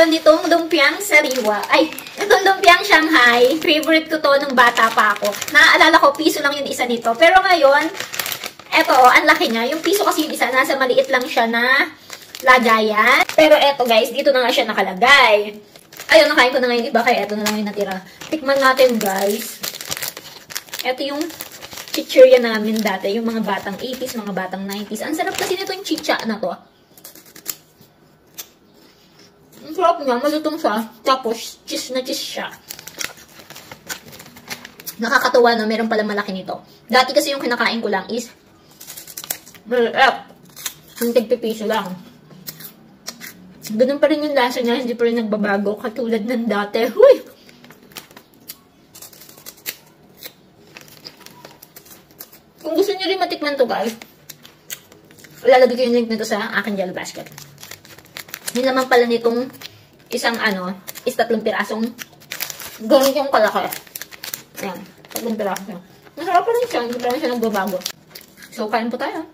tayo nitong lumpiang sariwa. Ay, itong lumpiang Shanghai. Favorite ko to nung bata pa ako. Naaalala ko, piso lang yung isa nito. Pero ngayon, eto, ang laki niya. Yung piso kasi yung isa, nasa maliit lang siya na lagayan. Pero eto guys, dito na nga siya nakalagay. Ayun, nakain ko na ngayon iba, kaya eto na lang yung natira. Tikman natin guys. Eto yung chichirya namin dati. Yung mga batang 80s, mga batang 90s. Ang sarap kasi nito yung chicha na to. Ang sarap niya, malutong siya. Tapos, cheese na cheese siya. Nakakatuwa, no? Meron pala malaki nito. Dati kasi yung kinakain ko lang is ang tigpipiso lang. Ganun pa rin yung lasa niya, hindi pa rin nagbabago. Katulad ng dati. Huy! Kung gusto niyo rin matikman to guys, ilalagay ko yung link nito sa aking yellow basket. Yun naman pala nitong isang is 3 pirasong ganun yung kalaki. Ayan, 3 piraso. Masarap pa rin siya, hindi pa rin siya nagbabago. So, kain po tayo.